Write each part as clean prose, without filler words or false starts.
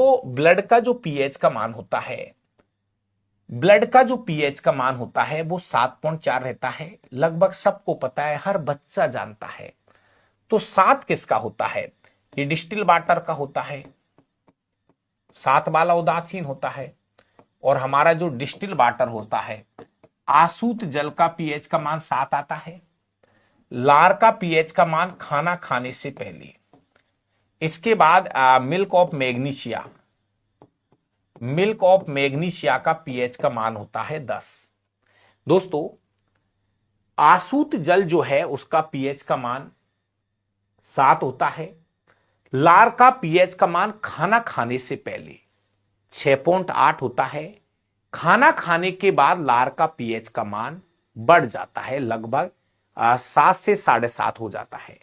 दोस्तों ब्लड का जो पीएच का मान होता है, ब्लड का जो पीएच का मान होता है वो 7.4 रहता है। लगभग सबको पता है, हर बच्चा जानता है। तो 7 किसका होता है? ये डिस्टिल वाटर का होता है, 7 वाला उदासीन होता है। और हमारा जो डिस्टिल वाटर होता है, आसूत जल का पीएच का मान 7 आता है। लार का पीएच का मान खाना खाने से पहले। इसके बाद milk of magnesia, milk of magnesia का पीएच का मान होता है 10। दोस्तों आसूत जल जो है उसका पीएच का मान 7 होता है। लार का पीएच का मान खाना खाने से पहले 6.8 होता है। खाना खाने के बाद लार का पीएच का मान बढ़ जाता है, लगभग 7 से 7.5 हो जाता है।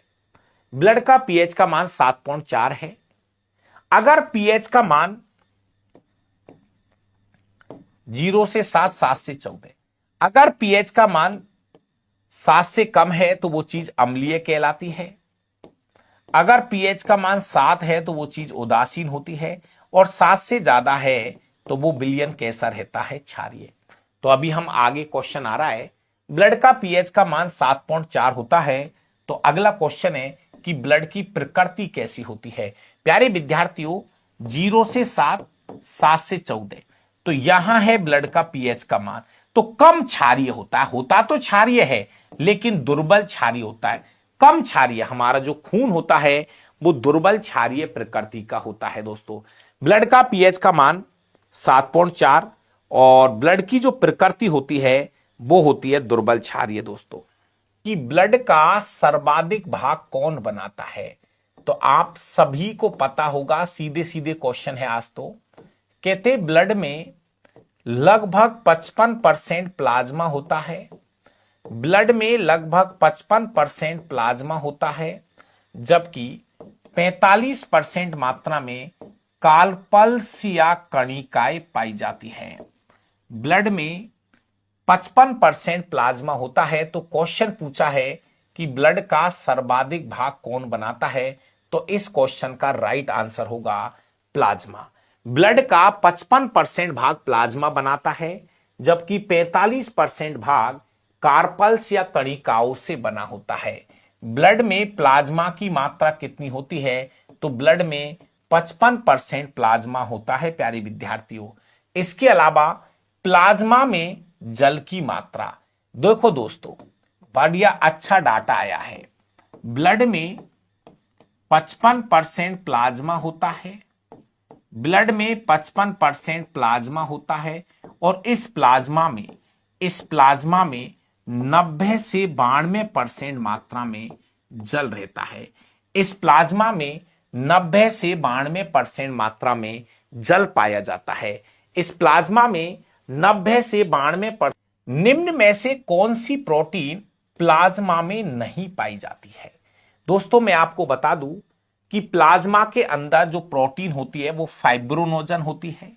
ब्लड का पीएच का मान 7.4 है। अगर पीएच का मान 0 से 7, 7 से 14, अगर पीएच का मान 7 से कम है तो वो चीज अम्लीय कहलाती है। अगर पीएच का मान 7 है तो वो चीज उदासीन होती है, और 7 से ज्यादा है तो वो विलयन कैसा रहता है? क्षारीय। तो अभी हम आगे क्वेश्चन आ रहा है, ब्लड का पीएच का मान 7.4 होता है। तो अगला क्वेश्चन है कि ब्लड की प्रकृति कैसी होती है? प्यारे विद्यार्थियों 0 से 7, 7 से 14, तो यहां है ब्लड का पीएच का मान। तो कम क्षारीय होता है, होता तो क्षारीय है लेकिन दुर्बल क्षारीय होता है, कम क्षारीय। हमारा जो खून होता है वो दुर्बल क्षारीय प्रकृति का होता है। दोस्तों ब्लड का पीएच का मान 7.4 और ब्लड की जो प्रकृति होती है वो होती है दुर्बल क्षारीय। दोस्तों कि ब्लड का सर्वाधिक भाग कौन बनाता है? तो आप सभी को पता होगा, सीधे सीधे क्वेश्चन है आज। तो कहते ब्लड में लगभग 55% प्लाज्मा होता है। ब्लड में लगभग 55% प्लाज्मा होता है, जबकि 45% मात्रा में कार्पल्स या कणिकाएं पाई जाती है। ब्लड में 55% प्लाज्मा होता है। तो क्वेश्चन पूछा है कि ब्लड का सर्वाधिक भाग कौन बनाता है? तो इस क्वेश्चन का राइट आंसर होगा प्लाज्मा। ब्लड का 55% भाग प्लाज्मा बनाता है, जबकि 45% भाग कार्पल्स या कणिकाओं से बना होता है। ब्लड में प्लाज्मा की मात्रा कितनी होती है? तो ब्लड में 55% प्लाज्मा होता है प्यारे विद्यार्थियों। इसके अलावा प्लाज्मा में जल की मात्रा, देखो दोस्तों बढ़िया अच्छा डाटा आया है। ब्लड में 55% प्लाज्मा होता है, ब्लड में 55% प्लाज्मा होता है, और इस प्लाज्मा में 90 से 92% मात्रा में जल रहता है। इस प्लाज्मा में 90 से 92% मात्रा में जल पाया जाता है। इस प्लाज्मा में 90 से 92%। निम्न में से कौन सी प्रोटीन प्लाज्मा में नहीं पाई जाती है? दोस्तों मैं आपको बता दूं कि प्लाज्मा के अंदर जो प्रोटीन होती है वो फाइब्रोनोजन होती है,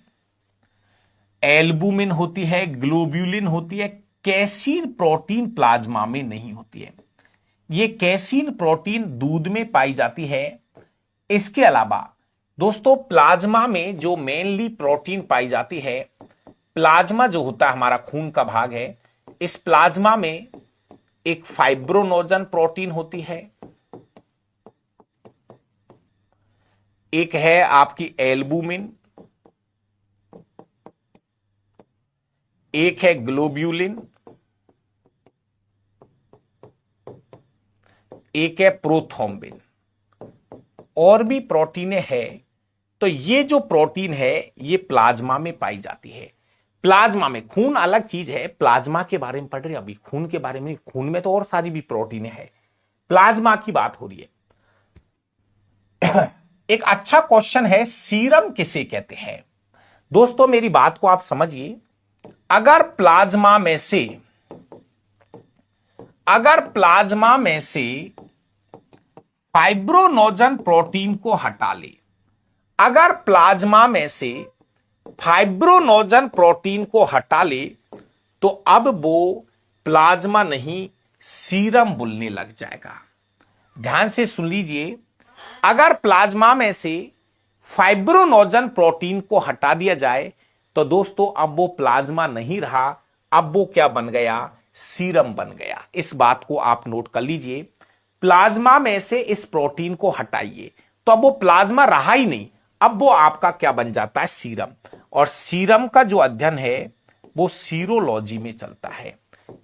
एल्बुमिन होती है, ग्लोब्यूलिन होती है। कैसीन प्रोटीन प्लाज्मा में नहीं होती है। ये कैसीन प्रोटीन दूध में पाई जाती है। इसके अलावा दोस्तों प्लाज्मा में जो मेनली प्रोटीन पाई जाती है, प्लाज्मा जो होता है हमारा खून का भाग है, इस प्लाज्मा में एक फाइब्रोनोजन प्रोटीन होती है, एक है आपकी एल्बुमिन, एक है ग्लोब्यूलिन, एक है प्रोथ्रोम्बिन। और भी प्रोटीनें हैं। तो ये जो प्रोटीन है ये प्लाज्मा में पाई जाती है। प्लाज्मा में, खून अलग चीज है, प्लाज्मा के बारे में पढ़ रहे हैं अभी, खून के बारे में। खून में तो और सारी भी प्रोटीनें हैं, प्लाज्मा की बात हो रही है। एक अच्छा क्वेश्चन है, सीरम किसे कहते हैं? दोस्तों मेरी बात को आप समझिए। अगर प्लाज्मा में से फाइब्रोनोजन प्रोटीन को हटा ले, अगर प्लाज्मा में से फाइब्रोनोजन प्रोटीन को हटा ले तो अब वो प्लाज्मा नहीं सीरम बोलने लग जाएगा। ध्यान से सुन लीजिए। अगर प्लाज्मा में से फाइब्रोनोजन प्रोटीन को हटा दिया जाए तो दोस्तों अब वो प्लाज्मा नहीं रहा, अब वो क्या बन गया, सीरम बन गया। इस बात को आप नोट कर लीजिए। प्लाज्मा में से इस प्रोटीन को हटाइए तो अब वो प्लाज्मा रहा ही नहीं, अब वो आपका क्या बन जाता है, सीरम। और सीरम का जो अध्ययन है वो सीरोलॉजी में चलता है।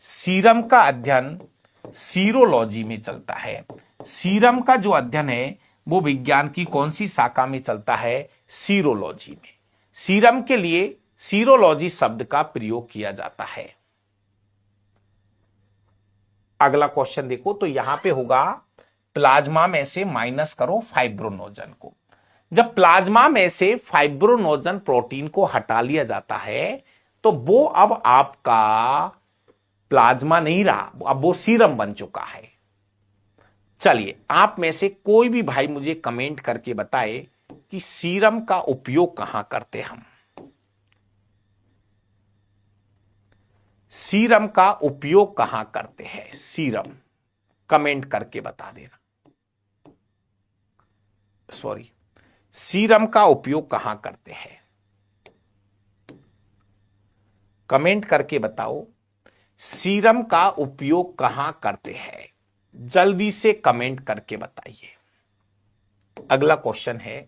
सीरम का अध्ययन सीरोलॉजी में चलता है। सीरम का जो अध्ययन है वो विज्ञान की कौन सी शाखा में चलता है, सीरोलॉजी में। सीरम के लिए सीरोलॉजी शब्द का प्रयोग किया जाता है। अगला क्वेश्चन देखो तो यहां पे होगा प्लाज्मा में से माइनस करो फाइब्रोनोजन को। जब प्लाज्मा में से फाइब्रोनोजन प्रोटीन को हटा लिया जाता है तो वो अब आपका प्लाज्मा नहीं रहा, अब वो सीरम बन चुका है। चलिए आप में से कोई भी भाई मुझे कमेंट करके बताए कि सीरम का उपयोग कहां करते हम। सीरम का उपयोग कहां करते हैं, सीरम कमेंट करके बता देना। सॉरी, सीरम का उपयोग कहां करते हैं, कमेंट करके बताओ। सीरम का उपयोग कहां करते हैं, जल्दी से कमेंट करके बताइए। अगला क्वेश्चन है